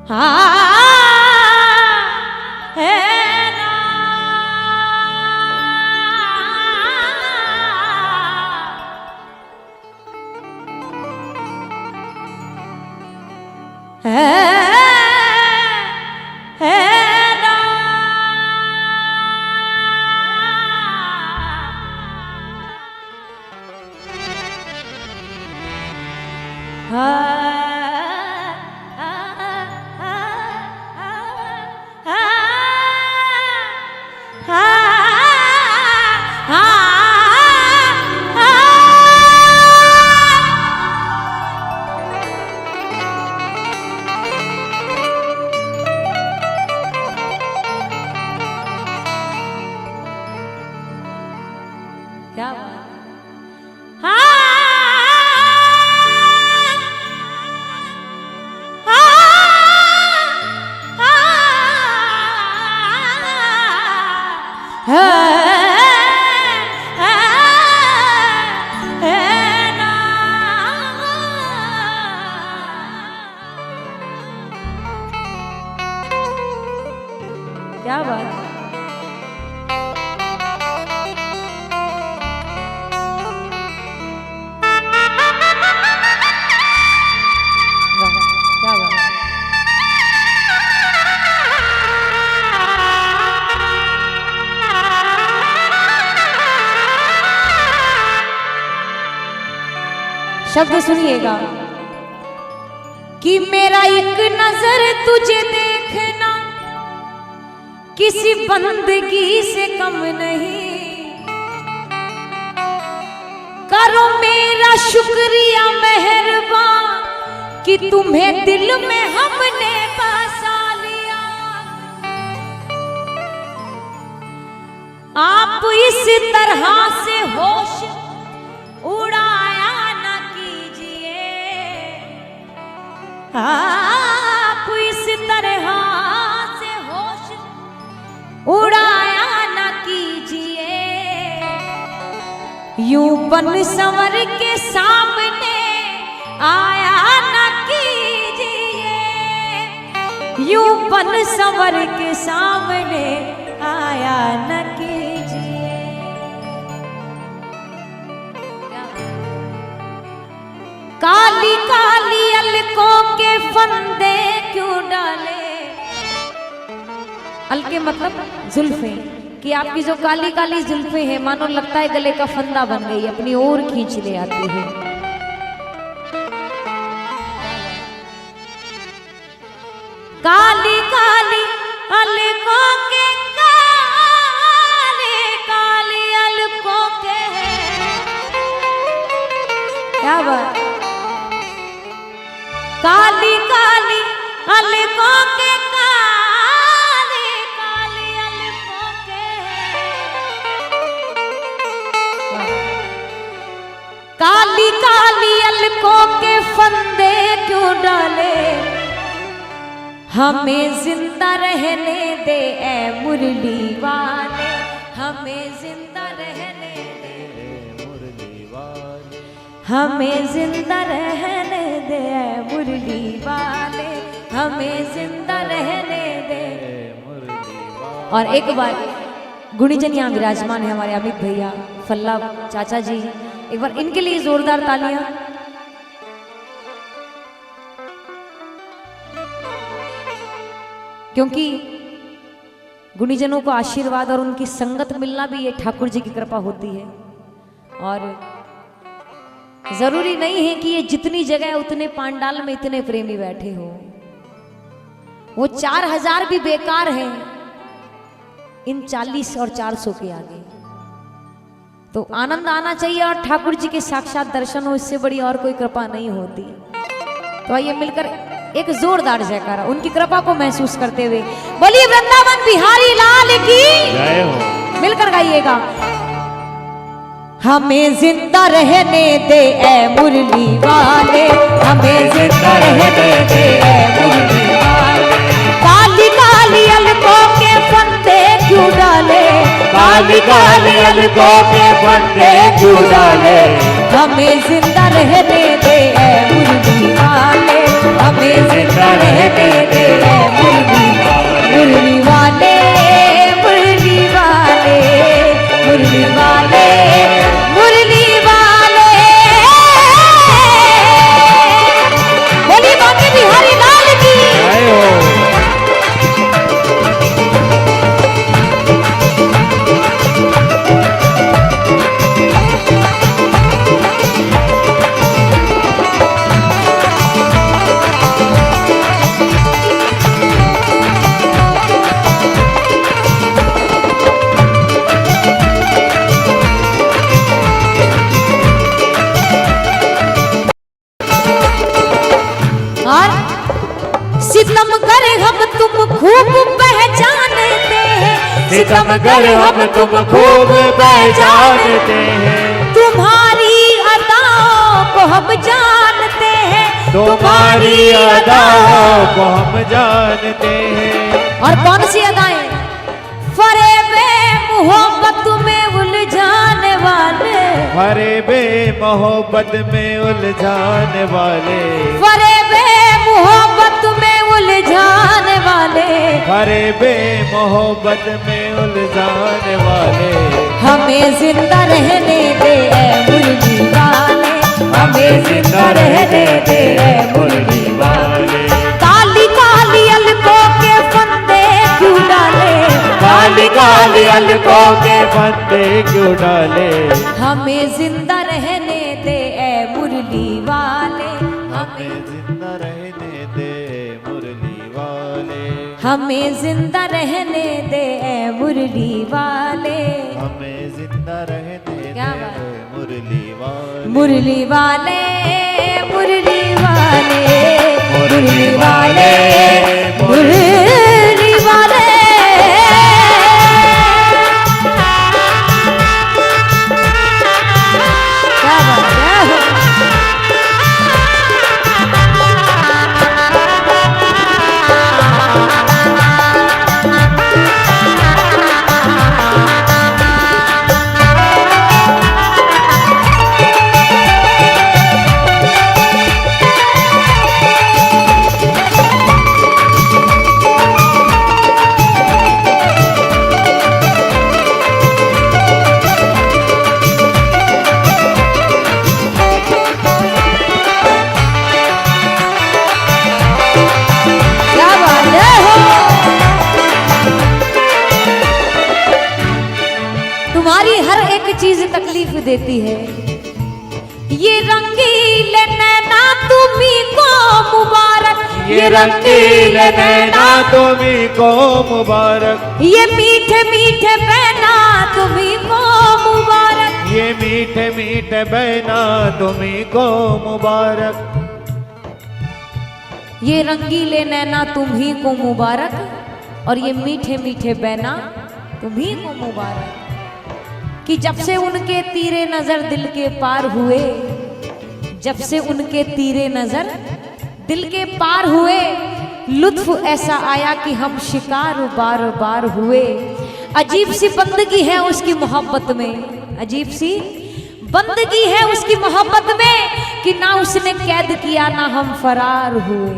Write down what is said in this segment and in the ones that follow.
क्या बात। क्या बात। शब्द सुनिएगा कि मेरा एक नजर तुझे देखना किसी बंदगी से कम नहीं, करो मेरा शुक्रिया मेहरबान कि तुम्हें दिल में हमने बसा लिया। आप इस तरह से होश उड़ाया न कीजिए, आप इस तरह से होश उड़ाया न कीजिए। यूं बन संवर के सामने आया न कीजिए, यूं बन संवर के सामने आया न कीजिए। काली काली अलकों के फंदे क्यों डाले, अलके मतलब जुल्फे, कि आपकी जो काली काली जुल्फे हैं मानो लगता है गले का फंदा बन गई, अपनी ओर खींच ले आती है। काली काली अलकों के, काली काली अलकों के, क्या बात। काली काली अलकों के, काली काली अलकों के, काली काली अलकों के फंदे क्यों डाले। हमें जिंदा रहने दे ऐ मुरली वाले, हमें जिंदा रहने दे मुरली वाले, हमें जिंदा रहने दे मुरली वाले, हमें जिंदा रहने दे मुरली वाले। और एक बार गुणीजन यहाँ विराजमान है हमारे अमित भैया, फल्ला चाचा जी, एक बार इनके लिए जोरदार तालियां। क्योंकि गुणीजनों को आशीर्वाद और उनकी संगत मिलना भी ये ठाकुर जी की कृपा होती है। और जरूरी नहीं है कि ये जितनी जगह उतने पांडाल में इतने प्रेमी बैठे हो, वो 4000 भी बेकार हैं इन 40 और 400 के आगे। तो आनंद आना चाहिए और ठाकुर जी के साक्षात दर्शन हो, इससे बड़ी और कोई कृपा नहीं होती। तो आइए मिलकर एक जोरदार जयकारा उनकी कृपा को महसूस करते हुए बोलिए वृंदावन बिहारी लाल की जय हो। मिलकर गाइएगा। हमें जिंदा रहने दे ऐ मुरली वाले, हमें जिंदा रहने दे ऐ मुरली वाले। काली काली अलकों के फंदे क्यों डाले, काली काली अलकों के फंदे क्यों डाले। हमें जिंदा रहने दे ऐ मुरली वाले, हमें जिंदा रहने दे। सितमगर हम तुम खूब पहचानते हैं, सितमगर हम तुम खूब पहचानते हैं, तुम्हारी अदाओं को हम जानते हैं, तुम्हारी अदाओं को हम जानते हैं। और कौन सी अदाएं? फरेबे मोहब्बत में उलझाने वाले, फरेबे मोहब्बत में उलझाने वाले, फरेबे मोहब्बत में उलझाने वाले, फरेबे मोहब्बत में उलझाने वाले, हमें जिंदा रहने दे ऐ मुरली वाले, हमें जिंदा रहने दे ऐ मुरली वाले। काली काली अलकों के फंदे क्यों डाले, काली काली अलकों के फंदे क्यों डाले, हमें जिंदा रहने दे ऐ मुरली वाले, हमें जिंदा रहने दे मुरली वाले, हमें जिंदा रहने दे ऐ मुरली वाले, हमें जिंदा रहने क्या दे बात? मुरली वाले, मुरली वाले, मुरली वाले, मुरली वाले, मुरली वाले। क्या बात है? क्या बात है हो? तुम्हारी हर एक चीज तकलीफ देती है, ये रंगीले नैना तुम्ही को मुबारक, ये रंगीले नैना तुम्ही को मुबारक, ये मीठे मीठे बहना तुम्ही को मुबारक, ये मीठे मीठे बहना तुम्ही को मुबारक, ये रंगीले नैना तुम्ही को मुबारक, और ये मीठे मीठे बहना तुम्ही को मुबारक। कि जब से उनके तीरे नजर दिल के पार हुए, जब से उनके तीरे नजर दिल के पार हुए, लुत्फ ऐसा आया कि हम शिकार बार बार हुए। अजीब सी बंदगी है उसकी मोहब्बत में, अजीब सी बंदगी है उसकी मोहब्बत में, कि ना उसने कैद किया ना हम फरार हुए।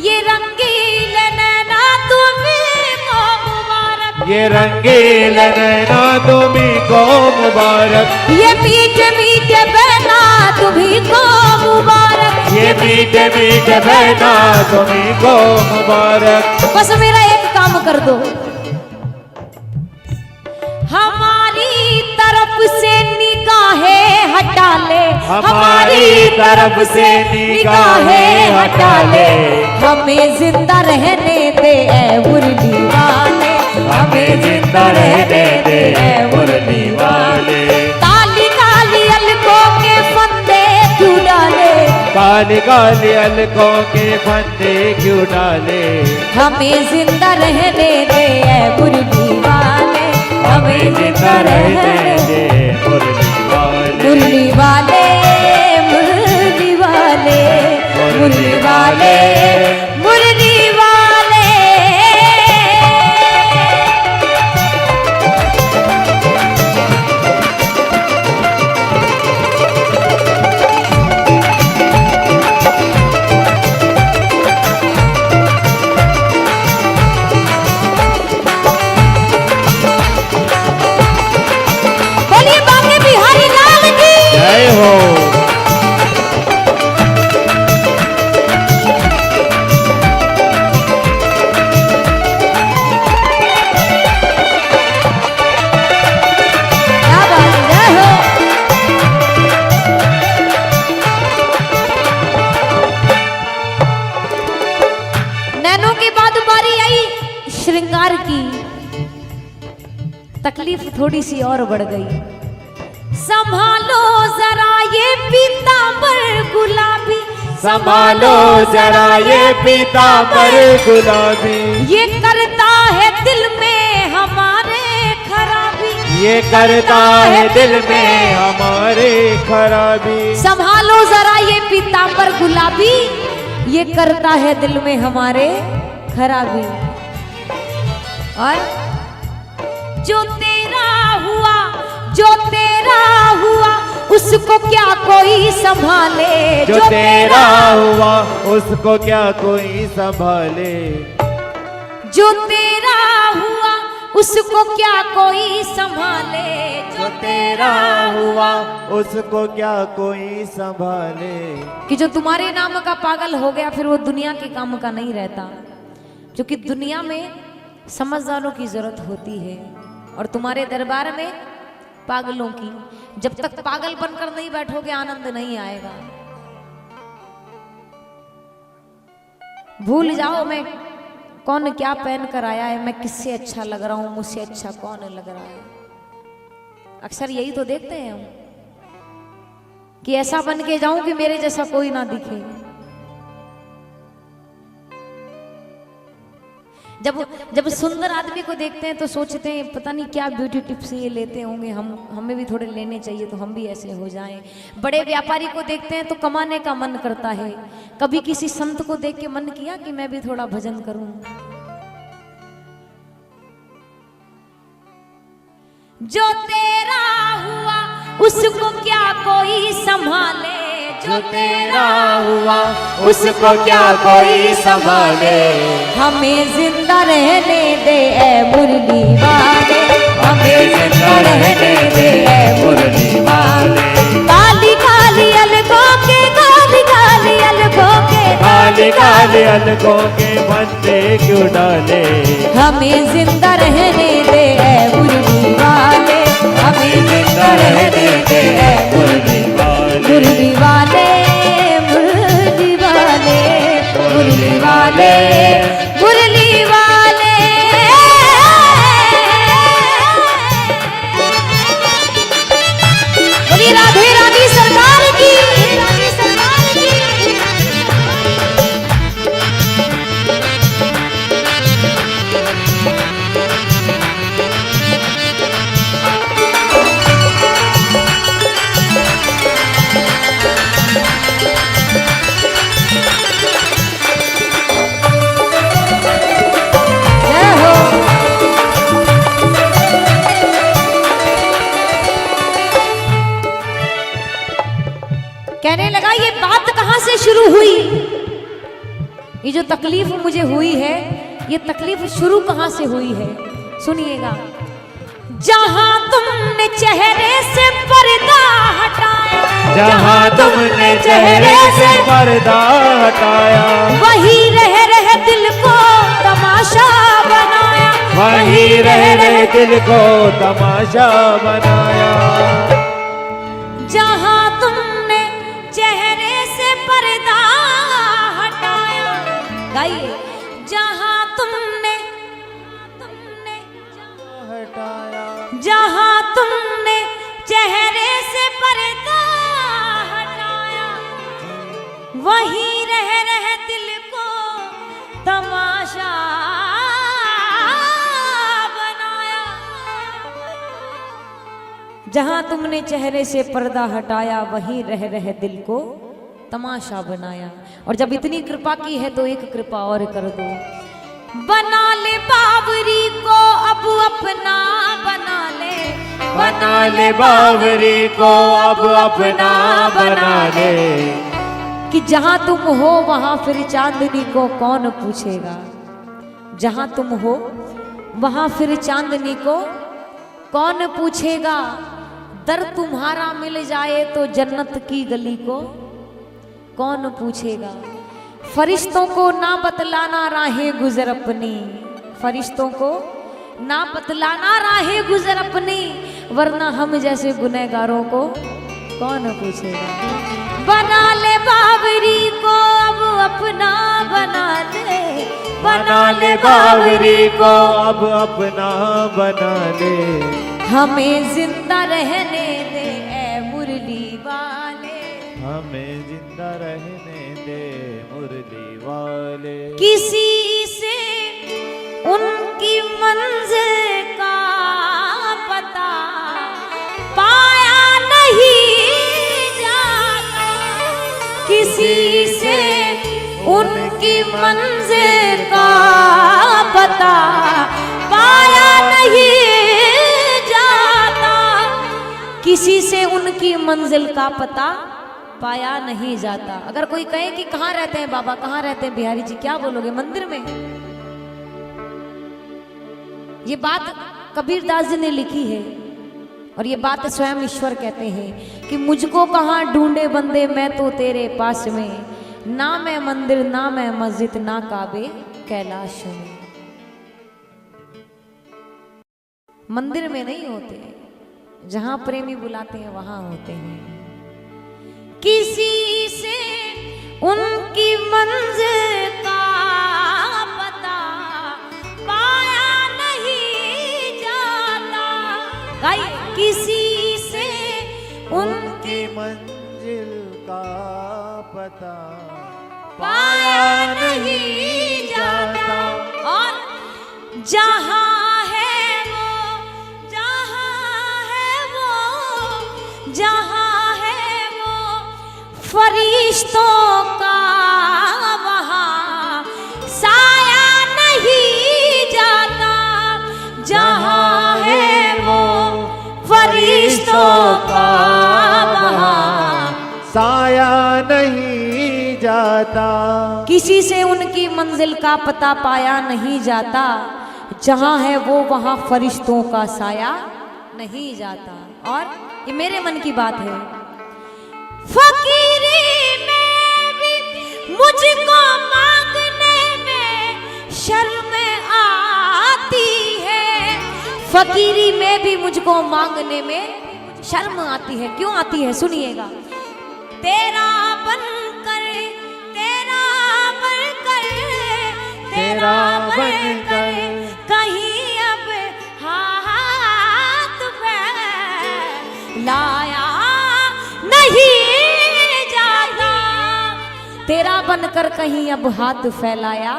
ये रंगीले नैना तुम्ही को मुबारक, ये रंगीले नैना तुम्ही को मुबारक, ये मीठे मीठे बहना तुम्ही को मुबारक, ये मीठे मीठे बहना तुम्ही को मुबारक। बस मेरा एक काम कर दो, हमारी तरफ से निगाहें हटा ले, हमारी तरफ से निगाहें हटा ले, हमें जिंदा रहने दे ऐ मुरली वाले, हमें जिंदा रहने दे मुरली वाले। काली काली अलकों के फंदे क्यों डाले, काली काली अलकों के फंदे क्यों डाले, हमें जिंदा रहने दे ऐ मुरली वाले, हमें जिंदा रहने दे मुरली वाले, मुरली वाले, मुरली वाले, मुरली वाले, मुरली वाले। बोलिए बांके बिहारी लाल की जय हो। क्या बात है, जय हो। नैनों के बाद बारी आई श्रृंगार की, तकलीफ थोड़ी सी और बढ़ गई। संभालो जरा ये पीतांबर गुलाबी, संभालो जरा ये पीतांबर गुलाबी, ये करता है दिल में हमारे खराबी, ये करता है दिल में हमारे खराबी। संभालो जरा ये पीतांबर गुलाबी, ये करता है दिल में हमारे खराबी। और जो तेरा हुआ, जो तेरा हुआ उसको क्या कोई संभाले, जो तेरा हुआ उसको क्या कोई संभाले, जो तेरा हुआ उसको क्या कोई संभाले, जो तेरा हुआ उसको क्या कोई संभाले। कि जो तुम्हारे नाम का पागल हो गया फिर वो दुनिया के काम का नहीं रहता, क्योंकि दुनिया में समझदारों की जरूरत होती है और तुम्हारे दरबार में पागलों की। जब तक पागल बनकर नहीं बैठोगे आनंद नहीं आएगा। भूल जाओ मैं कौन क्या पहन कर आया है, मैं किससे अच्छा लग रहा हूं, मुझसे अच्छा कौन लग रहा है। अक्सर यही तो देखते हैं हम कि ऐसा बन के जाऊं कि मेरे जैसा कोई ना दिखे। जब सुंदर आदमी को देखते हैं तो सोचते हैं पता नहीं क्या ब्यूटी टिप्स ये लेते होंगे, हमें भी थोड़े लेने चाहिए तो हम भी ऐसे हो जाएं। बड़े व्यापारी को देखते हैं तो कमाने का मन करता है। कभी किसी संत को देख के मन किया कि मैं भी थोड़ा भजन करूं। जो तेरा हुआ उसको क्या कोई संभाले, जो तेरा हुआ उसको क्या कोई संभाले। हमें जिंदा रहने दे ऐ मुरली वाले, हमें जिंदा रहने दे ऐ मुरली वाले। काली काली अलगों के, काली काली अलगों के, काली काली अलगों के बंदे क्यों डाले। हमें जिंदा रहने दे ऐ मुरली वाले, हमें जिंदा रहने दे ऐ मुरली वाले। मुरली वाले, मुरली वाले, मुरली वाले, मुरली वाले। बोली राधे रानी सरकार की, रानी सरकार की। कहने लगा ये बात कहां से शुरू हुई, ये जो तकलीफ मुझे हुई है ये तकलीफ शुरू कहां से हुई है। सुनिएगा। जहां तुमने चेहरे से पर्दा हटाया, जहां तुमने चेहरे से पर्दा हटाया, वही रह दिल को तमाशा बनाया, वही रह दिल को तमाशा बनाया। जहां तुमने चेहरे से पर्दा हटाया, गाइए। जहां तुमने हटाया, जहां तुमने चेहरे से पर्दा हटाया, वहीं रह दिल को तमाशा बनाया। जहां तुमने चेहरे से पर्दा हटाया, वहीं रह दिल को तमाशा बनाया। और जब इतनी कृपा की है तो एक कृपा और कर दो। बना ले बावरी को अब अपना, बना ले, बना ले बावरी को अब अपना बना ले। कि जहां तुम हो वहां फिर चांदनी को कौन पूछेगा, जहां तुम हो वहां फिर चांदनी को कौन पूछेगा। दर तुम्हारा मिल जाए तो जन्नत की गली को कौन पूछेगा। फरिश्तों को ना बतलाना राहें गुजर अपनी, फरिश्तों को ना बतलाना राहें गुजर अपनी, वरना हम जैसे गुनहगारों को कौन पूछेगा। बना ले बावरी को अब अपना, बना ले, बना ले बावरी को अब अपना बना ले। हमें जिंदा रहने दे ऐ मुरली वाले, हमें जिंदा रहने दे मिले। किसी से उनकी मंजिल का पता पाया नहीं जाता, किसी से उनकी मंजिल का पता पाया नहीं जाता, किसी से उनकी मंजिल का पता पाया नहीं जाता। अगर कोई कहे कि कहाँ रहते हैं बाबा, कहाँ रहते हैं बिहारी जी, क्या बोलोगे? मंदिर में। ये बात कबीरदास जी ने लिखी है और ये बात स्वयं ईश्वर कहते हैं कि मुझको कहाँ ढूंढे बंदे, मैं तो तेरे पास में, ना मैं मंदिर ना मैं मस्जिद ना काबे कैलाश में। मंदिर में नहीं होते, जहां प्रेमी बुलाते हैं वहां होते हैं। किसी से उनकी मंजिल का पता पाया नहीं जाता, किसी से उनकी मंजिल का पता पाया नहीं जाता। और जहां है वो, जहां है वो, जहां है वो फरिश्तों का, वहां साया नहीं जाता, जहां है वो फरिश्तों का, वहां साया नहीं जाता। किसी से उनकी मंजिल का पता पाया नहीं जाता, जहां है वो वहां फरिश्तों का साया नहीं जाता। और ये मेरे मन की बात है। फकीरी में भी मुझको मांगने में शर्म आती है, फकीरी में भी मुझको मांगने में शर्म आती है। क्यों आती है? सुनिएगा। तेरा बनकर, तेरा बनकर, तेरा बनकर कहीं अब हाथ फैलाया नहीं जाता, तेरा बनकर कहीं अब हाथ फैलाया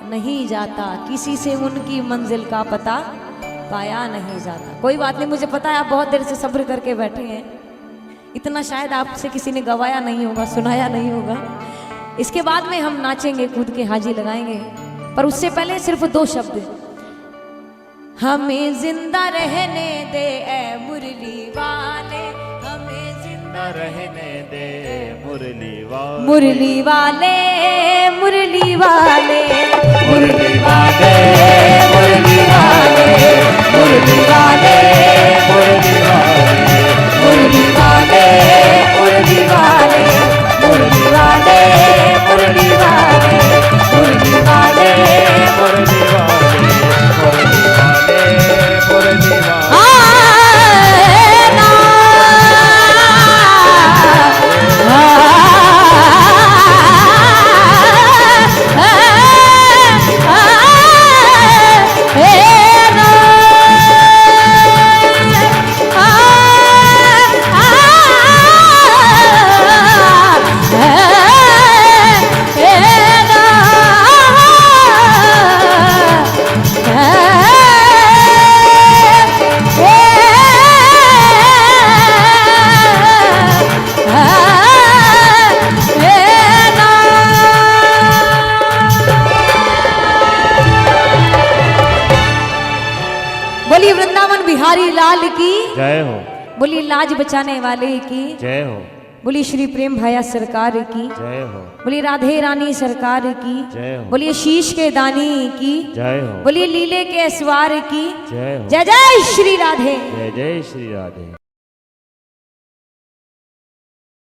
नहीं जाता, किसी से उनकी मंजिल का पता पाया नहीं जाता। कोई बात नहीं, मुझे पता है आप बहुत देर से सब्र करके बैठे हैं, इतना शायद आपसे किसी ने गवाया नहीं होगा, सुनाया नहीं होगा। इसके बाद में हम नाचेंगे, कूद के हाजी लगाएंगे, पर उससे पहले सिर्फ 2 शब्द। हमें जिंदा रहने दे ए मुरली वाले, हमें जिंदा रहने दे मुरली वाले, मुरली वाले, मुरली वाले, मुरली वाले, मुरली वाले, मुरली वाले, मुरली वाले, मुरली वाले, मुरली वाले, मुरली वाले, मुरली वाले, मुरली वाले, मुरली वाले, मुरली वाले, मुरली वाले। बोली वृंदावन बिहारी लाल की जय हो, बोली लाज बचाने वाले की जय हो, बोली श्री प्रेम भैया सरकार की जय हो, बोली राधे रानी सरकार की जय हो, बोलिए शीश के दानी की जय हो, बोलिए लीले के अस्वार की जय हो, जय जय श्री राधे। जय जय श्री राधे।